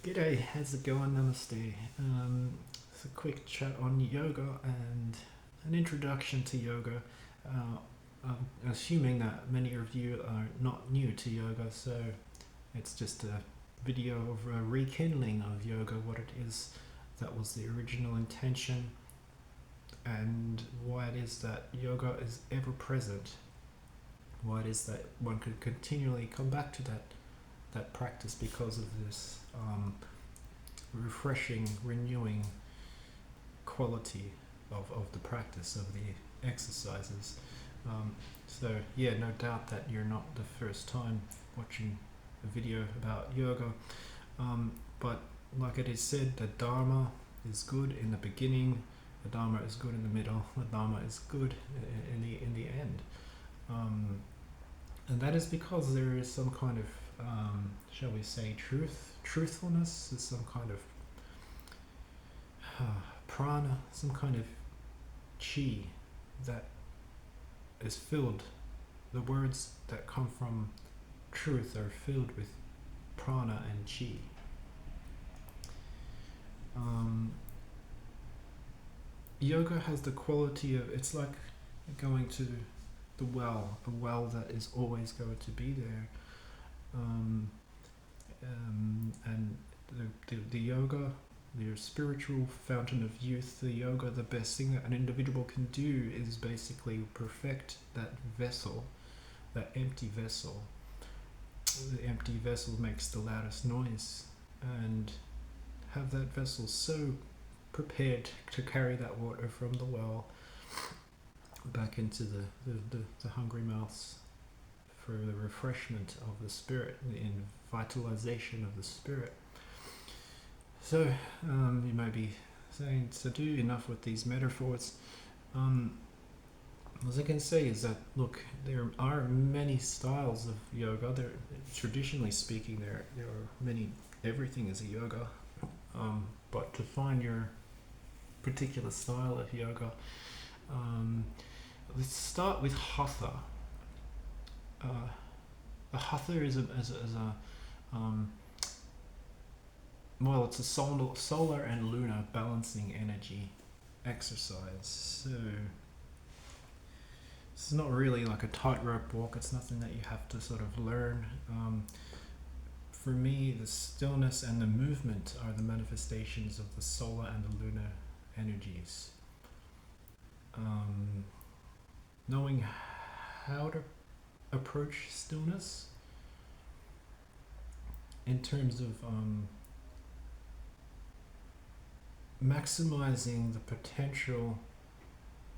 G'day, how's it going? Namaste. It's a quick chat on yoga and an introduction to yoga. I'm assuming that many of you are not new to yoga, so it's just a video of a rekindling of yoga, what it is that was the original intention, and why it is that yoga is ever present, why it is that one could continually come back to that practice because of this refreshing, renewing quality of the practice of the exercises. So yeah, no doubt that you're not the first time watching a video about yoga, but like it is said, the Dharma is good in the beginning, the Dharma is good in the middle, the Dharma is good in the end. And that is because there is some kind of, shall we say, truthfulness, there's some kind of prana, some kind of chi that is filled. The words that come from truth are filled with prana and chi. Yoga has the quality of, it's like going to the well, a well that is always going to be there. And the yoga, your spiritual fountain of youth, the yoga, the best thing that an individual can do is basically perfect that vessel, that empty vessel. The empty vessel makes the loudest noise, and have that vessel so prepared to carry that water from the well back into the hungry mouths for the refreshment of the spirit, the vitalization of the spirit. So you may be saying, Sadhu, enough with these metaphors. All I can say is that, look, there are many styles of yoga. There, traditionally speaking, there are many. Everything is a yoga, but to find your particular style of yoga, let's start with hatha. The hatha is a well, it's a solar and lunar balancing energy exercise. So it's not really like a tightrope walk. It's nothing that you have to sort of learn. For me, the stillness and the movement are the manifestations of the solar and the lunar energies. Knowing how to approach stillness in terms of maximizing the potential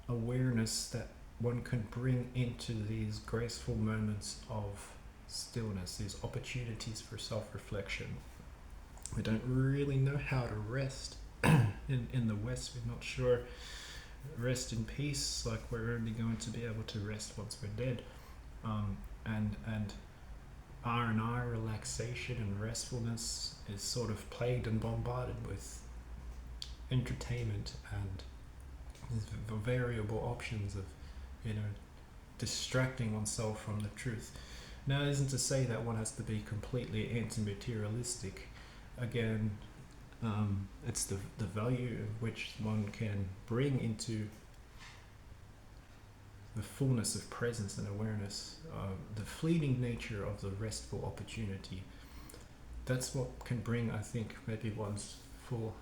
awareness that one can bring into these graceful moments of stillness, these opportunities for self-reflection. We don't really know how to rest. In the West, we're not sure. Rest in peace, like we're only going to be able to rest once we're dead. And R&R, relaxation and restfulness, is sort of plagued and bombarded with entertainment and variable options of, distracting oneself from the truth. Now, it isn't to say that one has to be completely anti-materialistic. Again, it's the value which one can bring into the fullness of presence and awareness, the fleeting nature of the restful opportunity. That's what can bring, I think, maybe one's full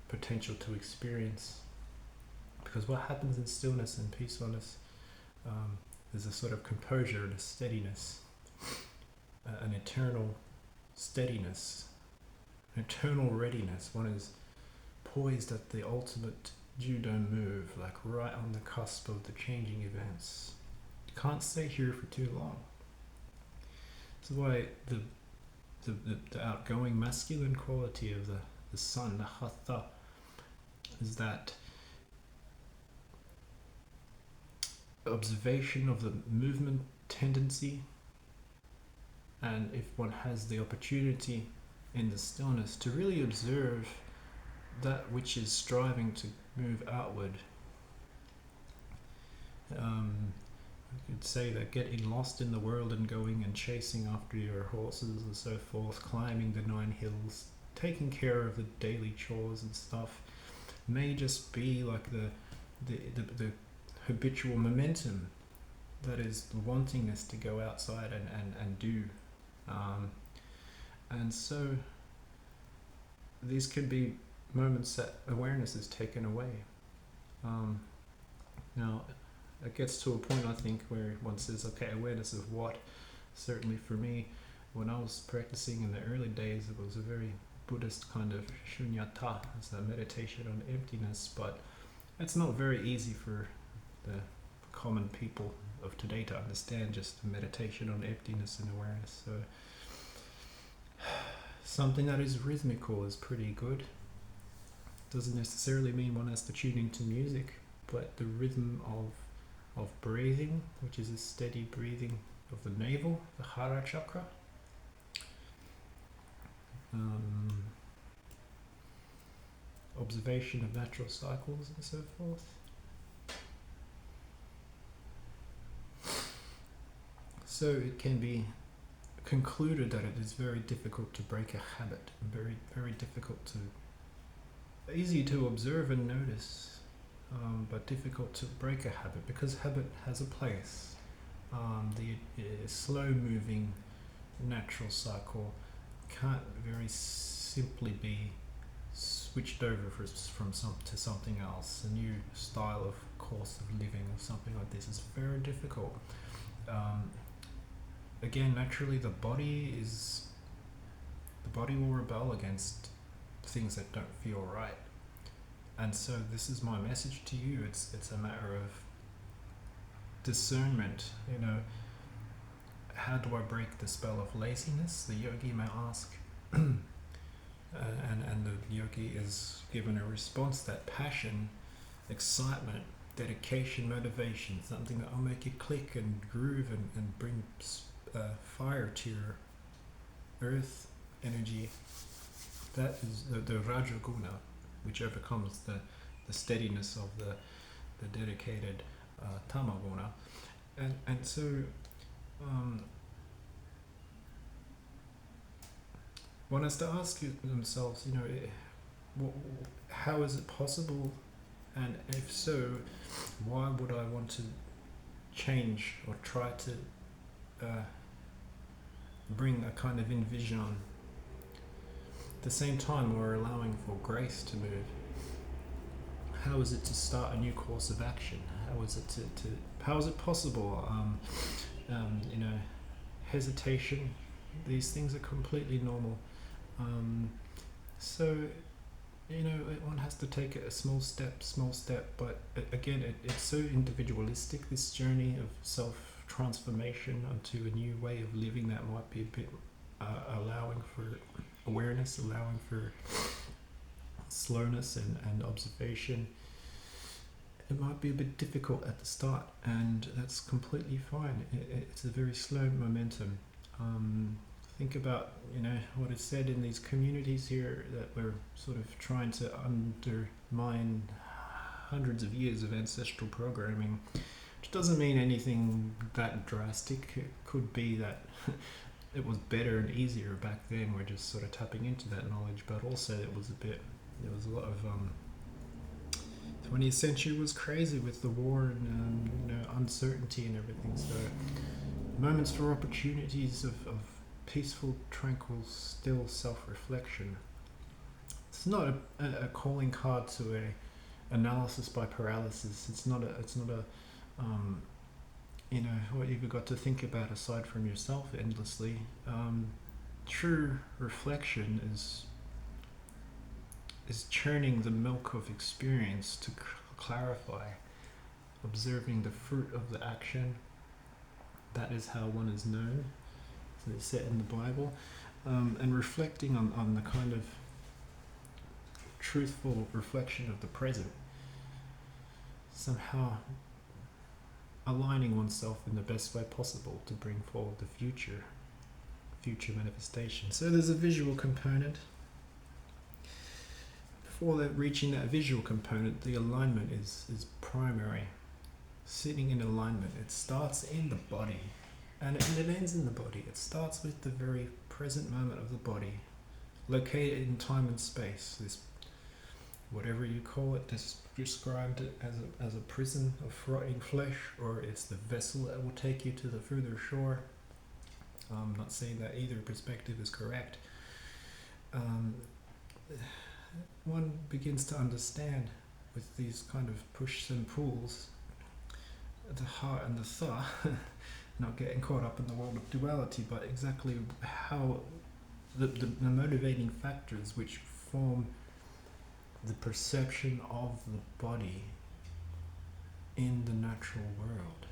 potential to experience. Because what happens in stillness and peacefulness, there's a sort of composure and a steadiness, an eternal steadiness, an eternal readiness. One is poised at the ultimate judo move, like right on the cusp of the changing events. You can't stay here for too long. That's why the outgoing masculine quality of the sun, the hatha, is that observation of the movement tendency, and if one has the opportunity in the stillness to really observe that which is striving to move outward, You could say that getting lost in the world and going and chasing after your horses and so forth, climbing the 9 hills, taking care of the daily chores and stuff, may just be like the habitual momentum that is wanting us to go outside and do. And so these could be moments that awareness is taken away. Now, it gets to a point, I think, where one says, okay, awareness of what? Certainly for me, when I was practicing in the early days, it was a very Buddhist kind of shunyata, it's a meditation on emptiness, but it's not very easy for the common people of today to understand just meditation on emptiness and awareness. So something that is rhythmical is pretty good. Doesn't necessarily mean one has to tune into music, but the rhythm of breathing, which is a steady breathing of the navel, the Hara chakra. Observation of natural cycles and so forth. So it can be concluded that it is very difficult to break a habit, very, very difficult to, easy to observe and notice, but difficult to break a habit, because habit has a place. The slow-moving natural cycle can't very simply be switched over to something else. A new style of course of living or something like this is very difficult. Again, naturally, the body will rebel against things that don't feel right. And so this is my message to you. It's a matter of discernment. How do I break the spell of laziness? The yogi may ask, and the yogi is given a response that passion, excitement, dedication, motivation, something that will make you click and groove and bring fire to your earth energy. That is the Rajaguna, which overcomes the steadiness of the dedicated Tamaguna. And so one has to ask themselves, how is it possible? And if so, why would I want to change or try to bring a kind of envision on? At the same time, we're allowing for grace to move. How is it to start a new course of action? How is it how is it possible? Hesitation, these things are completely normal. So one has to take it a small step, but again, it's so individualistic, this journey of self-transformation onto a new way of living that might be a bit allowing for awareness, allowing for slowness and observation. It might be a bit difficult at the start, and that's completely fine. It's a very slow momentum. Think about what is said in these communities here, that we're sort of trying to undermine hundreds of years of ancestral programming, which doesn't mean anything that drastic. It could be that it was better and easier back then. We're just sort of tapping into that knowledge, but also there was a lot of 20th century was crazy with the war and uncertainty and everything. So moments for opportunities of peaceful, tranquil, still self-reflection. It's not a calling card to a analysis by paralysis. It's not a what you've got to think about aside from yourself endlessly. True reflection is churning the milk of experience to clarify, observing the fruit of the action. That is how one is known. So it's set in the Bible, and reflecting on the kind of truthful reflection of the present, somehow aligning oneself in the best way possible to bring forward the future manifestation. So there's a visual component. Before reaching that visual component, the alignment is primary. sitting in alignment. It starts in the body and it ends in the body. It starts with the very present moment of the body, located in time and space. This, whatever you call it, described it as a prison of rotting flesh, or it's the vessel that will take you to the further shore. I'm not saying that either perspective is correct. One begins to understand with these kind of pushes and pulls, the heart and the thought, not getting caught up in the world of duality, but exactly how the motivating factors which form the perception of the body in the natural world.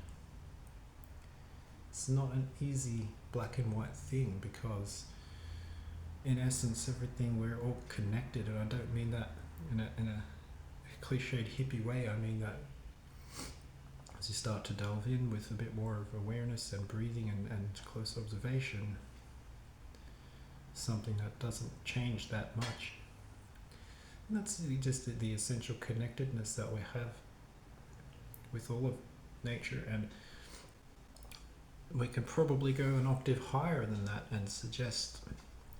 It's not an easy black and white thing, because in essence everything, we're all connected, and I don't mean that in a cliched hippie way. I mean that as you start to delve in with a bit more of awareness and breathing and close observation, something that doesn't change that much. And that's just the essential connectedness that we have with all of nature, and we can probably go an octave higher than that and suggest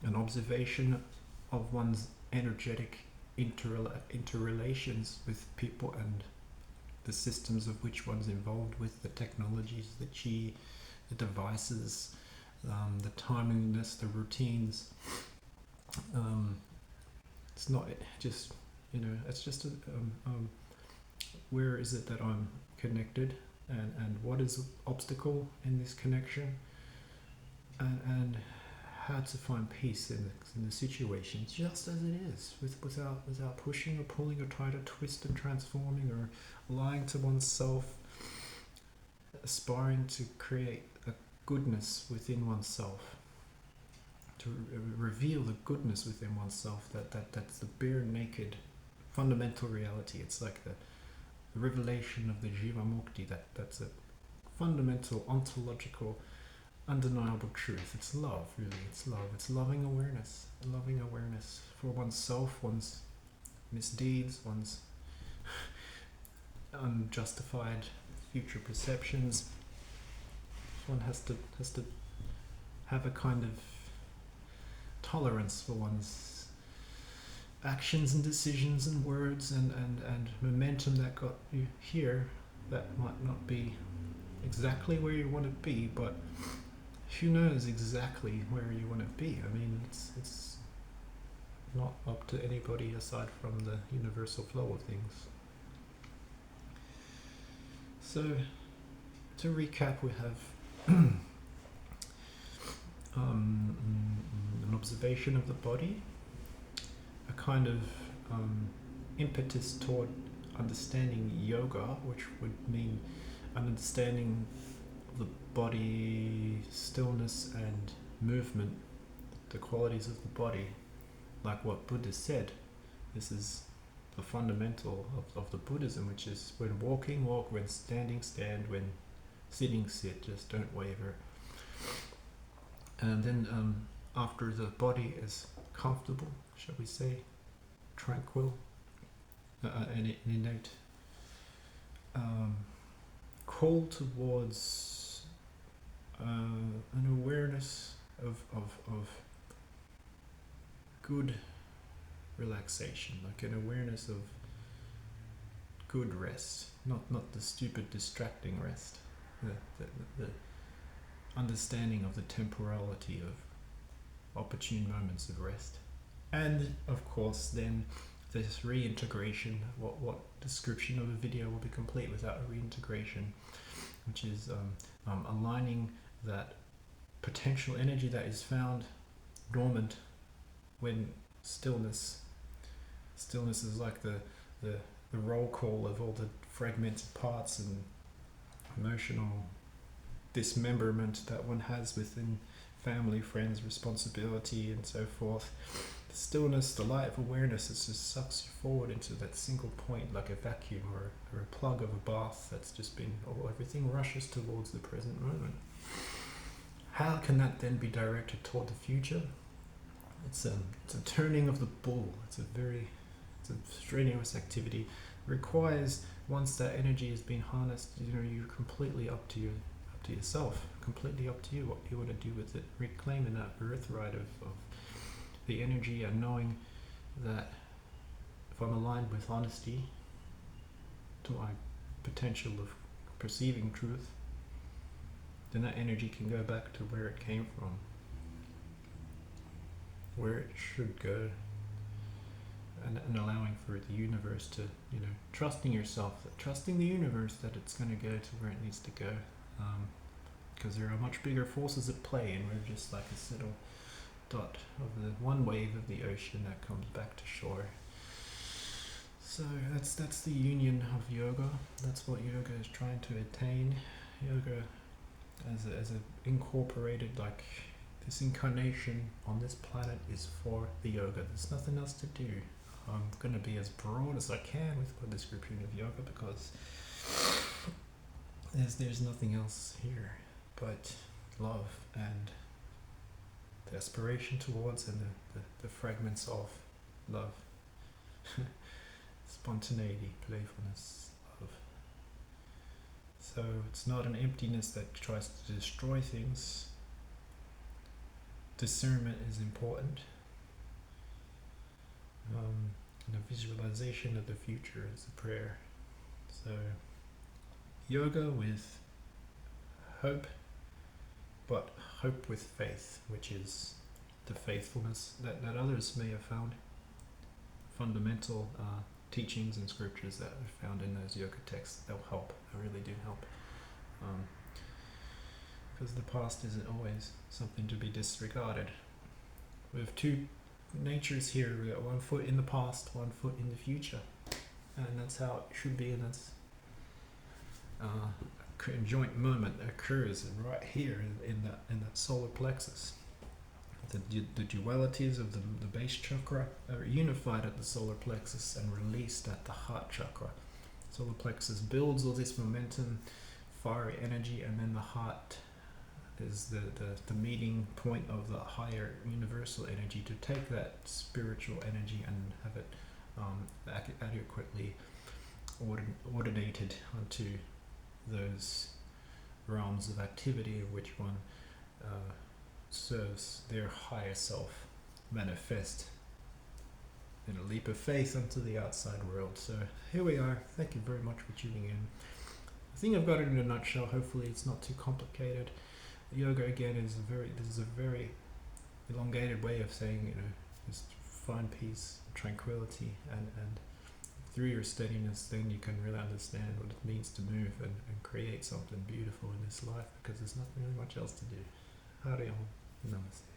an observation of one's energetic interrelations with people and the systems of which one's involved with, the technologies, the chi, the devices, the timingness, the routines. It's not just, it's just where is it that I'm connected, and what is the obstacle in this connection, and how to find peace in the situation just as it is, without pushing or pulling or trying to twist and transforming or lying to oneself, aspiring to create a goodness within oneself, to reveal the goodness within oneself, that's the bare naked fundamental reality. It's like the revelation of the Jiva Mukti, that's a fundamental ontological undeniable truth. It's love, really. It's love. It's loving awareness for oneself, one's misdeeds, one's unjustified future perceptions. One has to have a kind of tolerance for one's actions and decisions and words and momentum that got you here, that might not be exactly where you want to be, but who knows exactly where you want to be? I mean, it's not up to anybody aside from the universal flow of things. So, to recap, we have an observation of the body, a kind of impetus toward understanding yoga, which would mean an understanding of the body, stillness and movement, the qualities of the body, like what Buddha said. This is the fundamental of the Buddhism, which is when walking, walk, when standing, stand, when sitting, sit, just don't waver. And then after the body is comfortable, shall we say, tranquil, an innate call towards an awareness of good relaxation, like an awareness of good rest, not the stupid distracting rest, the understanding of the temporality of opportune moments of rest. And of course then this reintegration, what description of a video will be complete without a reintegration, which is aligning that potential energy that is found dormant when stillness is like the roll call of all the fragmented parts and emotional dismemberment that one has within family, friends, responsibility and so forth. The stillness, the light of awareness, it just sucks you forward into that single point, like a vacuum or a plug of a bath that's just been, everything rushes towards the present moment. How can that then be directed toward the future? It's a turning of the bull. It's a strenuous activity. It requires once that energy has been harnessed, you're completely up to yourself, completely up to you what you want to do with it, reclaiming that birthright of the energy, and knowing that if I'm aligned with honesty to my potential of perceiving truth, then that energy can go back to where it came from, where it should go, and allowing for the universe to, trusting yourself, trusting the universe that it's going to go to where it needs to go, because there are much bigger forces at play, and we're just like a little dot of the one wave of the ocean that comes back to shore. So that's the union of yoga. That's what yoga is trying to attain. Yoga as a incorporated, like, this incarnation on this planet is for the yoga. There's nothing else to do. I'm going to be as broad as I can with my description of yoga, because there's nothing else here but love and the aspiration towards, and the fragments of love. Spontaneity, playfulness, love. So it's not an emptiness that tries to destroy things. Discernment is important. And a visualization of the future is a prayer. So yoga with hope, but hope with faith, which is the faithfulness that others may have found. Fundamental teachings and scriptures that are found in those yoga texts, they'll help. They really do help. Because the past isn't always something to be disregarded. We have two natures here. We got one foot in the past, one foot in the future, and that's how it should be. And that's a conjoint moment occurs right here in that solar plexus. The dualities of the base chakra are unified at the solar plexus and released at the heart chakra. Solar plexus builds all this momentum, fiery energy, and then the heart is the meeting point of the higher universal energy to take that spiritual energy and have it adequately ordinated onto those realms of activity, of which one serves their higher self manifest in a leap of faith unto the outside world. So here we are. Thank you very much for tuning in. I think I've got it in a nutshell. Hopefully it's not too complicated. Yoga again is a very elongated way of saying, just find peace, tranquility, and through your steadiness, then you can really understand what it means to move and create something beautiful in this life, because there's not really much else to do. Hare Om. Namaste.